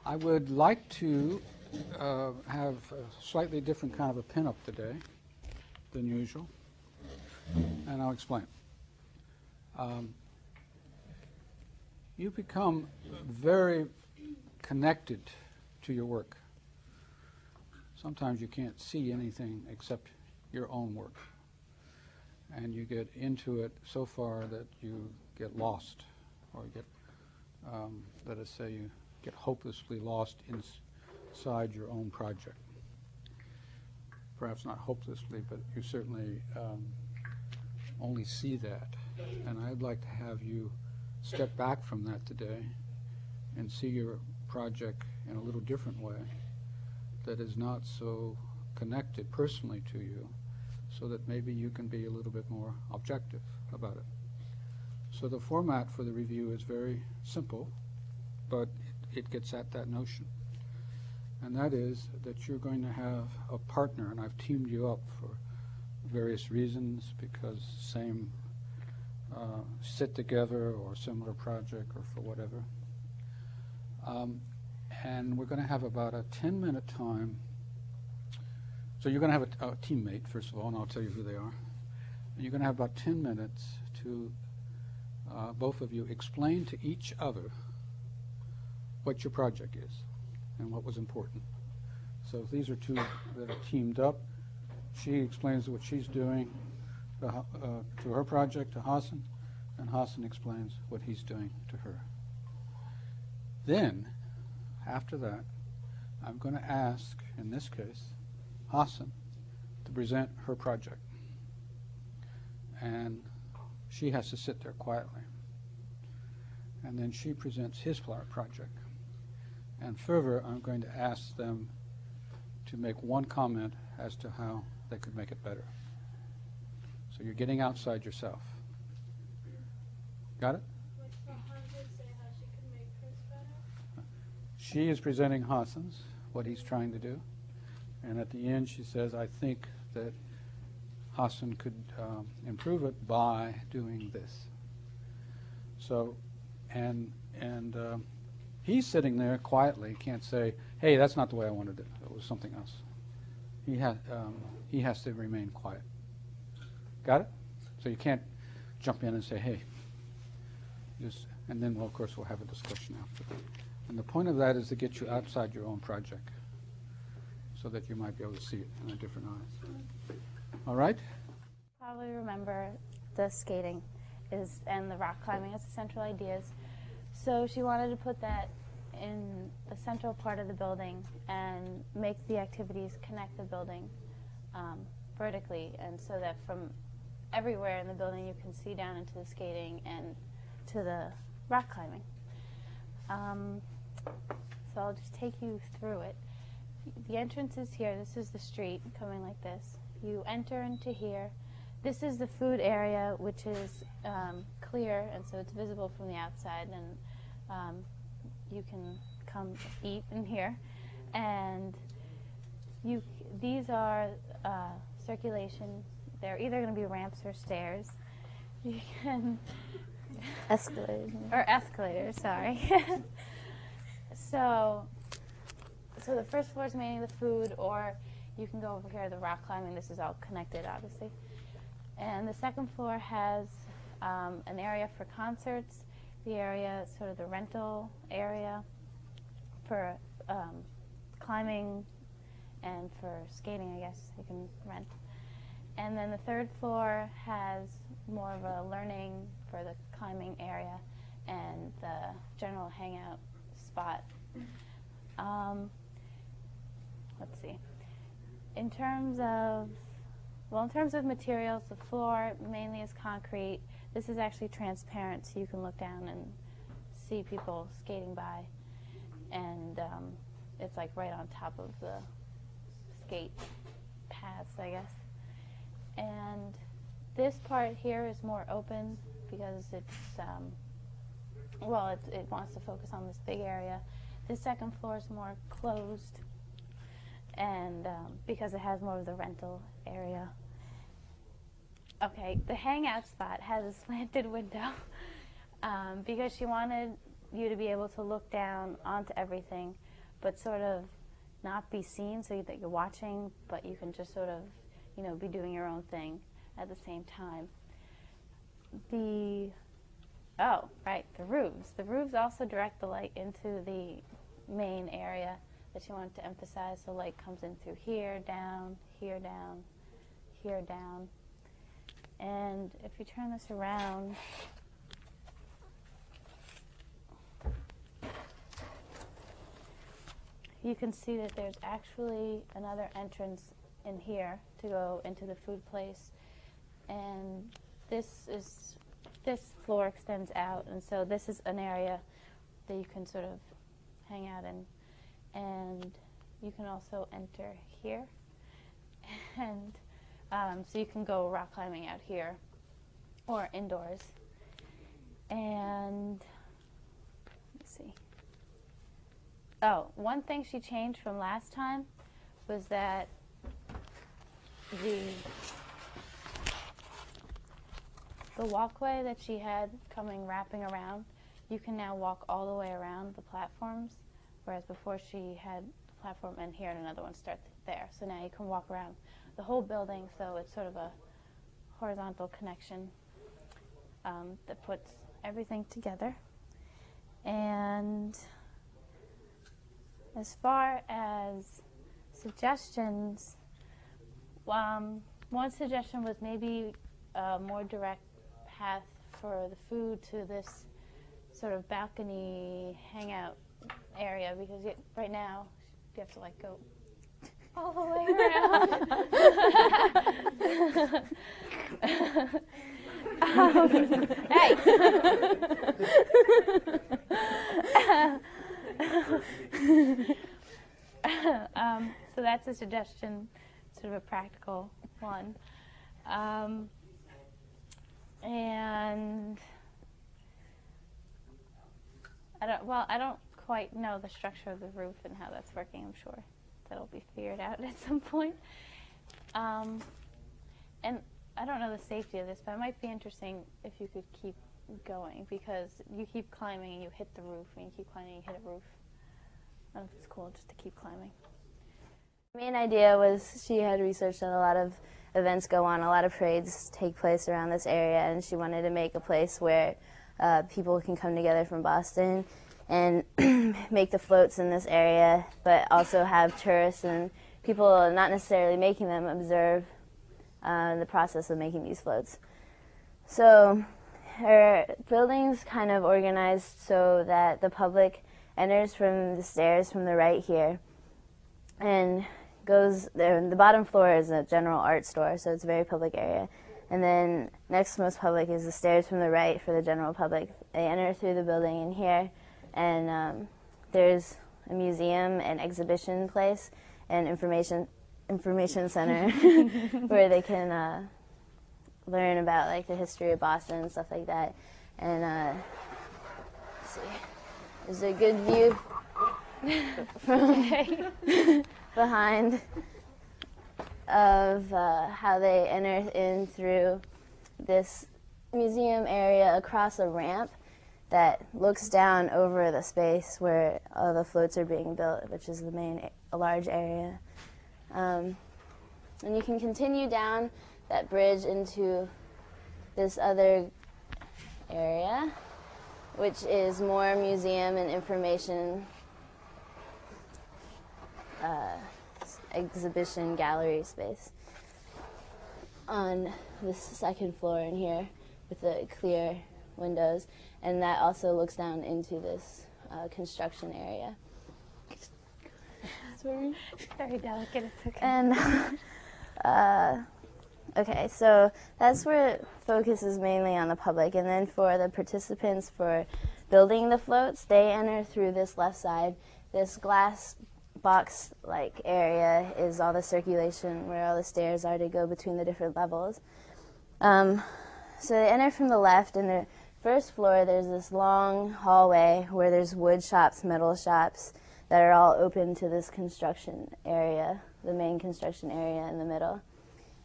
I would like to have a slightly different kind of a pinup today than usual, and I'll explain. You become very connected to your work. Sometimes you can't see anything except your own work, and you get into it so far that you get lost, or get, let us say, you get hopelessly lost inside your own project. Perhaps not hopelessly, but you certainly only see that. And I'd like to have you step back from that today and see your project in a little different way that is not so connected personally to you, so that maybe you can be a little bit more objective about it. So the format for the review is very simple, but it gets at that notion. And that is that you're going to have a partner, and I've teamed you up for various reasons, because same sit together or similar project or for whatever. And we're going to have about a 10-minute time. So you're going to have a teammate, first of all, and I'll tell you who they are. And you're going to have about 10 minutes to, both of you, explain to each other what your project is and what was important. So these are two that are teamed up. She explains what she's doing to her project, to Hassan, and Hassan explains what he's doing to her. Then, after that, I'm going to ask, in this case, Hassan to present her project. And she has to sit there quietly. And then she presents his project. And further, I'm going to ask them to make one comment as to how they could make it better. So you're getting outside yourself. Got it? She is presenting Hassan's, what he's trying to do. And at the end, she says, I think that Hassan could improve it by doing this. So, and he's sitting there quietly, can't say, hey, that's not the way I wanted it. It was something else. He has to remain quiet. Got it? So you can't jump in and say, hey. And then, well, of course, we'll have a discussion after that. And the point of that is to get you outside your own project so that you might be able to see it in a different eyes. All right? Probably remember the skating and the rock climbing as the central ideas. So she wanted to put that in the central part of the building and make the activities connect the building vertically, and so that from everywhere in the building you can see down into the skating and to the rock climbing. So I'll just take you through it. The entrance is here. This is the street coming like this. You enter into here. This is the food area, which is clear, and so it's visible from the outside, and you can come eat in here. And these are circulation. They're either going to be ramps or stairs. You can escalators. Or escalators, sorry. So the first floor is mainly the food, or you can go over here to the rock climbing. This is all connected, obviously. And the second floor has an area for concerts. The area is sort of the rental area for climbing and for skating, I guess you can rent. And then the third floor has more of a learning for the climbing area and the general hangout spot. Let's see. In terms of materials, the floor mainly is concrete. This is actually transparent, so you can look down and see people skating by. And it's like right on top of the skate paths, I guess. And this part here is more open because it's, it wants to focus on this big area. This second floor is more closed, and because it has more of the rental area. Okay, the hangout spot has a slanted window because she wanted you to be able to look down onto everything but sort of not be seen so that you're watching, but you can just sort of, you know, be doing your own thing at the same time. The roofs. The roofs also direct the light into the main area that you want to emphasize. So light comes in through here, down, here, down, here, down. And if you turn this around, you can see that there's actually another entrance in here to go into the food place. And this floor extends out, and so this is an area that you can sort of hang out in. And you can also enter here. And so you can go rock climbing out here or indoors. And let's see. Oh, one thing she changed from last time was that the walkway that she had wrapping around, you can now walk all the way around the platforms, whereas before she had the platform in here and another one starts there. So now you can walk around the whole building, so it's sort of a horizontal connection that puts everything together. And as far as suggestions, one suggestion was maybe a more direct path for the food to this sort of balcony hangout area, because right now you have to like go all the way around. Hey! So that's a suggestion, sort of a practical one. And I don't quite know the structure of the roof and how that's working. I'm sure that'll be figured out at some point. And I don't know the safety of this, but it might be interesting if you could keep going, because you keep climbing and you hit the roof, and you keep climbing and you hit a roof. I don't know if it's cool just to keep climbing. The main idea was she had researched that a lot of events go on, a lot of parades take place around this area, and she wanted to make a place where people can come together from Boston and make the floats in this area, but also have tourists and people not necessarily making them observe the process of making these floats. So her building's kind of organized so that the public enters from the stairs from the right here and goes there. The bottom floor is a general art store, so it's a very public area. And then next most public is the stairs from the right for the general public. They enter through the building in here, and there's a museum and exhibition place and information center where they can learn about like the history of Boston and stuff like that. And let's see, there's a good view from behind of how they enter in through this museum area across a ramp that looks down over the space where all the floats are being built, which is the main large area. And you can continue down that bridge into this other area, which is more museum and information exhibition gallery space on this second floor in here with the clear windows, and that also looks down into this construction area. Sorry. Very delicate, it's okay. And okay, so that's where it focuses mainly on the public, and then for the participants for building the floats, they enter through this left side. This glass box-like area is all the circulation where all the stairs are to go between the different levels. So they enter from the left, and the first floor there's this long hallway where there's wood shops, metal shops that are all open to this construction area, the main construction area in the middle.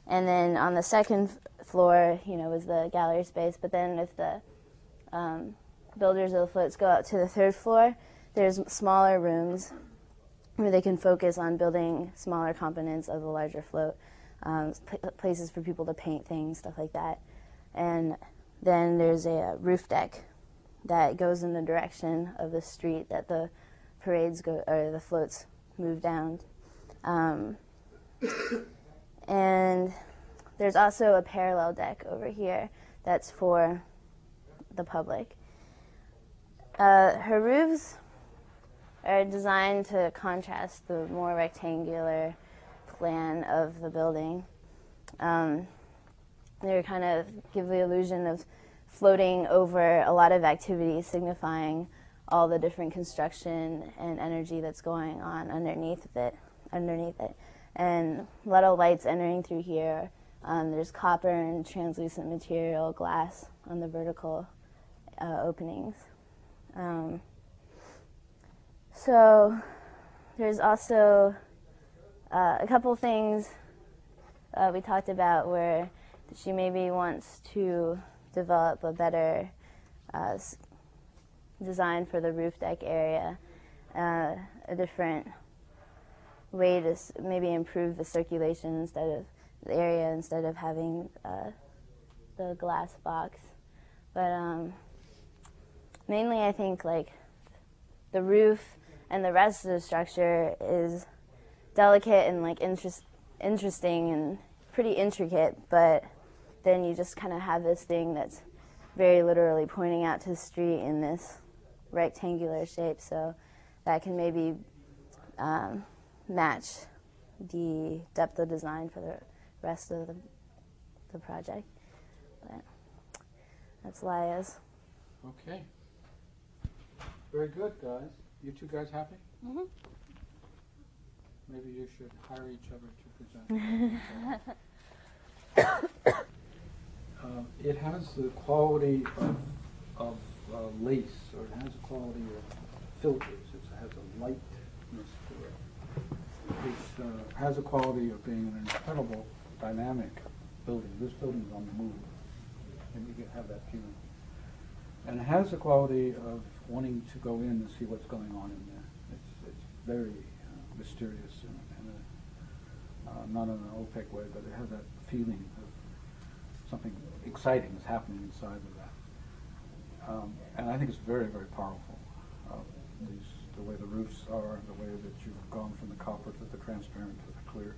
And then on the second floor, is the gallery space, but then if the builders of the floats go up to the third floor, there's smaller rooms where they can focus on building smaller components of the larger float, places for people to paint things, stuff like that. And then there's a roof deck that goes in the direction of the street that the parades go, or the floats move down. And there's also a parallel deck over here that's for the public. Her roofs are designed to contrast the more rectangular plan of the building. They kind of give the illusion of floating over a lot of activity, signifying all the different construction and energy that's going on underneath it. And a lot of lights entering through here. There's copper and translucent material, glass on the vertical openings. So there's also a couple things we talked about where she maybe wants to develop a better design for the roof deck area, a different way to maybe improve the circulation instead of the area, instead of having the glass box. But mainly I think like the roof and the rest of the structure is delicate and like interesting and pretty intricate, but then you just kind of have this thing that's very literally pointing out to the street in this rectangular shape, so that can maybe match the depth of design for the rest of the project. But that's Laya's. Okay. Very good, guys. You two guys happy? Mm-hmm. Maybe you should hire each other to present. It has the quality of lace, or it has the quality of filters. It has a lightness to it. It has the quality of being an incredible dynamic building. This building is on the move, and you can have that feeling. And it has the quality of wanting to go in and see what's going on in there. It's very mysterious and not in an opaque way, but it has that feeling of something exciting is happening inside of that. And I think it's very, very powerful. The way the roofs are, the way that you've gone from the copper to the transparent to the clear.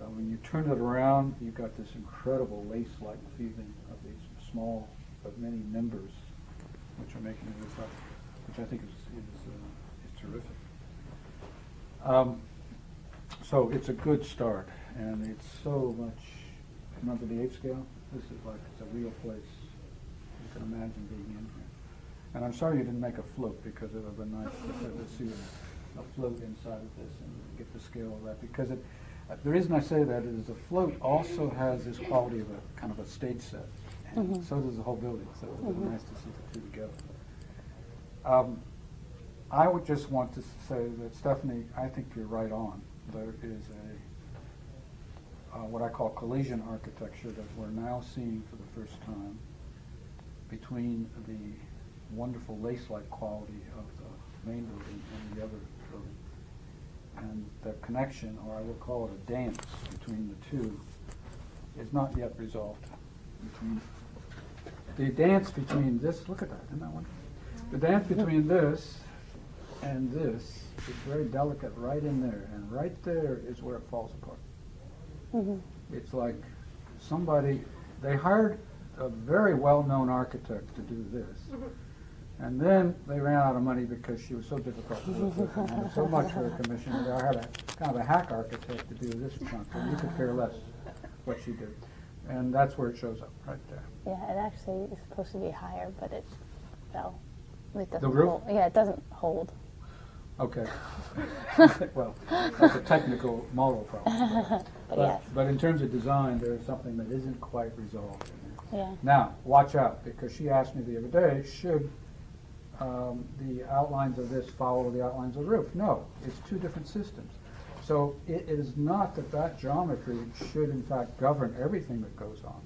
When you turn it around, you've got this incredible lace-like feeling of these small but many members which are making this up, which I think is terrific. So it's a good start, and it's so much. Remember the 8 scale? This is like it's a real place. You can imagine being in here. And I'm sorry you didn't make a float, because it would have been nice to see a float inside of this and get the scale of that. Because the reason I say that is the float also has this quality of a kind of a stage set. And so does the whole building, so it would be nice to see the two together. I would just want to say that, Stephanie, I think you're right on. There is what I call collision architecture that we're now seeing for the first time between the wonderful lace-like quality of the main building and the other building. And the connection, or I will call it a dance between the two, is not yet resolved. The dance between this, look at that, isn't that wonderful? The dance between this and this is very delicate right in there, and right there is where it falls apart. It's like they hired a very well-known architect to do this, and then they ran out of money because she was so difficult to work with and had so much for a commission. They hired a kind of a hack architect to do this chunk, and you could care less what she did. And that's where it shows up, right there. Yeah, it actually is supposed to be higher, but it fell. It doesn't The roof? hold. Yeah, it doesn't hold. Okay. Well, that's a technical model problem. Yes. But in terms of design, there's something that isn't quite resolved in there. Yeah. Now, watch out, because she asked me the other day, should the outlines of this follow the outlines of the roof? No, it's two different systems. So it is not that geometry should, in fact, govern everything that goes on.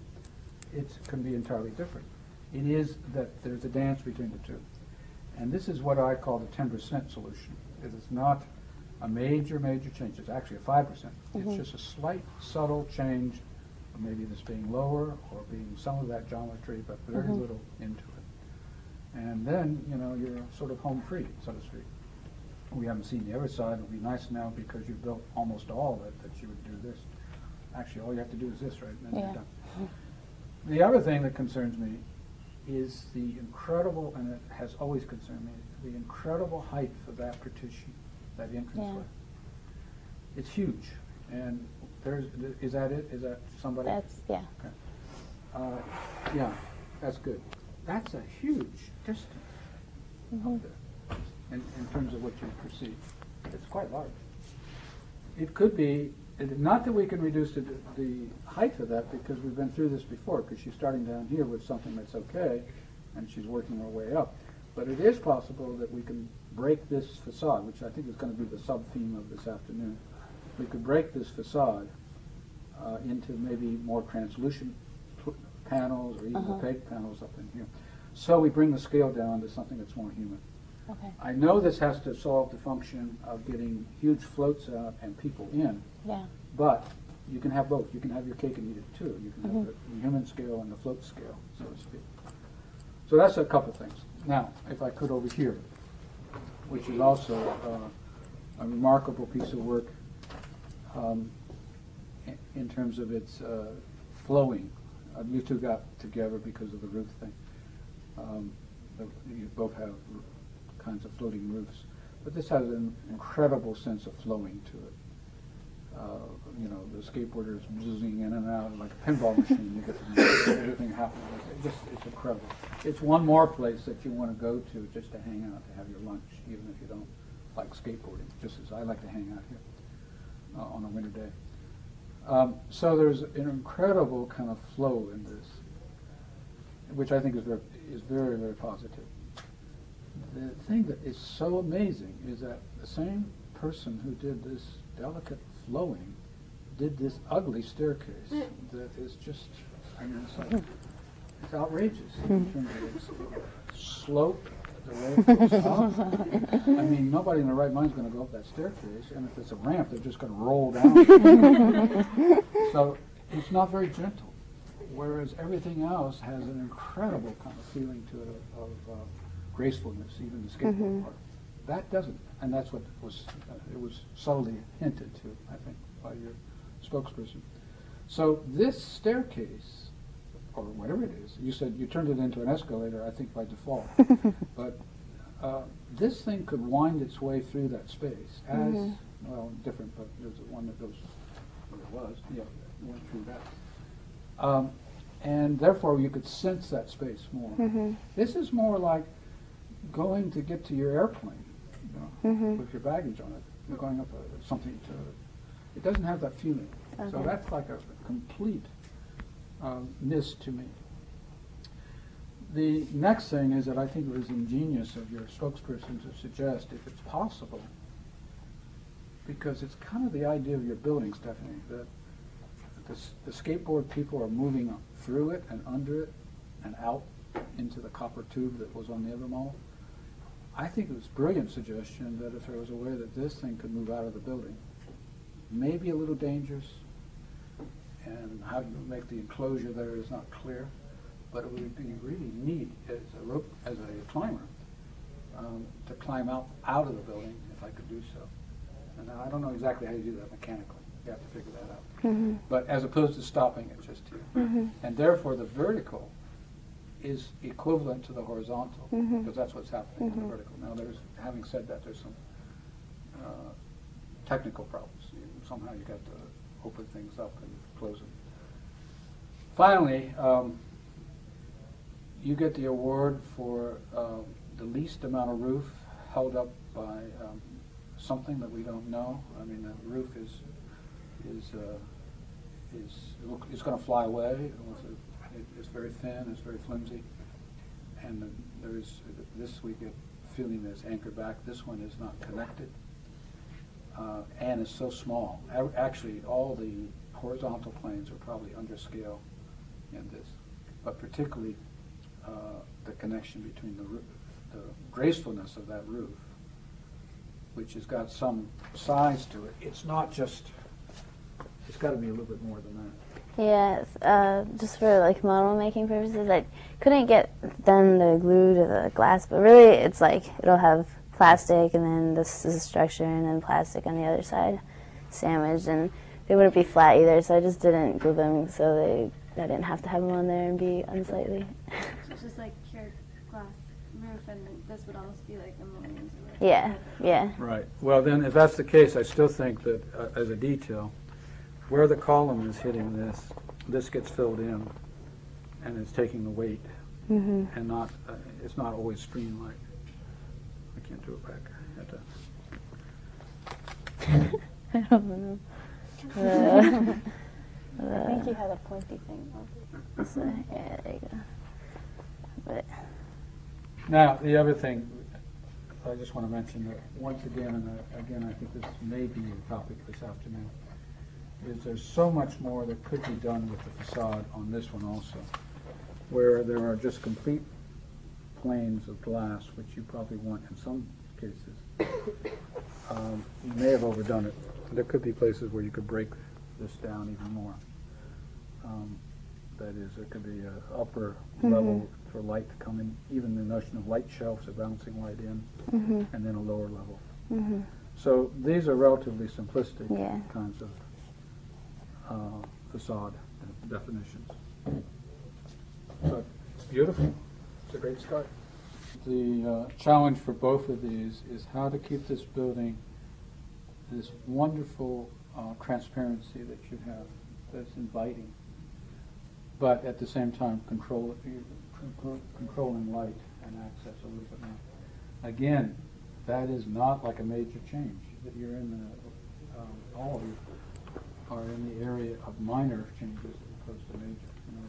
It can be entirely different. It is that there's a dance between the two. And this is what I call the 10% solution. It is not a major change. It's actually a 5%. It's just a slight, subtle change, maybe this being lower or being some of that geometry, but very little into it. And then, you know, you're sort of home free, so to speak. We haven't seen the other side. It would be nice now because you've built almost all of it that you would do this. Actually, all you have to do is this, right? And then you're done. The other thing that concerns me is the incredible, and it has always concerned me, the incredible height of that partition, that entranceway. It's huge. And is that it? Is that somebody? That's, yeah. Okay. Yeah, that's good. That's a huge distance up there in terms of what you perceive. It's quite large. It could be, not that we can reduce the height of that because we've been through this before, because she's starting down here with something that's okay, and she's working her way up. But it is possible that we can break this facade, which I think is going to be the sub-theme of this afternoon. We could break this facade into maybe more translucent panels or even opaque panels up in here. So we bring the scale down to something that's more human. Okay. I know this has to solve the function of getting huge floats out and people in, but you can have both. You can have your cake and eat it too. You can have the human scale and the float scale, so to speak. So that's a couple things. Now, if I could over here, which is also a remarkable piece of work in terms of its flowing. You two got together because of the roof thing. You both have kinds of floating roofs. But this has an incredible sense of flowing to it. You know, the skateboarders zooming in and out like a pinball machine. You get to everything happening. It's incredible. It's one more place that you want to go to just to hang out, to have your lunch, even if you don't like skateboarding, just as I like to hang out here on a winter day. So there's an incredible kind of flow in this, which I think is very, very positive. The thing that is so amazing is that the same person who did this delicate flowing did this ugly staircase that is just, I mean, it's outrageous in terms of its slope, the way it goes up. I mean, nobody in their right mind is going to go up that staircase, and if it's a ramp, they're just going to roll down. So it's not very gentle, whereas everything else has an incredible kind of feeling to it of gracefulness, even the skateboard part. That doesn't, and that's what it was subtly hinted to, I think, by your spokesperson. So this staircase, or whatever it is, you said you turned it into an escalator, I think by default, but this thing could wind its way through that space as, well, different, but there's one that goes, where it was, went through that. And therefore you could sense that space more. This is more like going to get to your airplane, you know, with your baggage on it. You're going up something to, it doesn't have that feeling. So that's like a complete miss to me. The next thing is that I think it was ingenious of your spokesperson to suggest, if it's possible, because it's kind of the idea of your building, Stephanie, that the skateboard people are moving through it and under it and out into the copper tube that was on the other mall. I think it was a brilliant suggestion that if there was a way that this thing could move out of the building, maybe a little dangerous, and how you make the enclosure there is not clear, but it would be really neat as a climber to climb out of the building if I could do so. And I don't know exactly how you do that mechanically. You have to figure that out. But as opposed to stopping it just here. And therefore the vertical is equivalent to the horizontal, because that's what's happening in the vertical. Now, having said that, there's some technical problems. Somehow you got to open things up and close them. Finally, you get the award for the least amount of roof held up by something that we don't know. I mean, the roof is going to fly away. It's very thin, it's very flimsy, and this we get feeling that's anchored back. This one is not connected, and it's so small. Actually, all the horizontal planes are probably under scale in this, but particularly the connection between the gracefulness of that roof which has got some size to it. It's not just, it's got to be a little bit more than that. Yeah, just for like model making purposes, I couldn't get them to glue to the glass, but really it's like it'll have plastic and then this is a structure and then plastic on the other side sandwiched, and they wouldn't be flat either, so I just didn't glue them so I didn't have to have them on there and be unsightly. So it's just like cured glass roof, and this would almost be like a mullions or whatever. Yeah, yeah. Right. Well, then, if that's the case, I still think that as a detail, where the column is hitting this gets filled in, and it's taking the weight, and not it's not always streamlined. I can't do it back. I have to. I don't know. I think you had a pointy thing. So, yeah, there you go. But Now, the other thing I just want to mention that once again, and again, I think this may be a topic this afternoon, is there's so much more that could be done with the facade on this one also, where there are just complete planes of glass, which you probably want in some cases. You may have overdone it. There could be places where you could break this down even more. That is, there could be an upper level for light to come in, even the notion of light shelves are bouncing light in, and then a lower level. So these are relatively simplistic kinds of facade definitions. But it's beautiful. It's a great start. The challenge for both of these is how to keep this building this wonderful transparency that you have, that's inviting, but at the same time controlling light and access a little bit more. Again, that is not like a major change. That you're in all of you are in the area of minor changes as opposed to major. You know,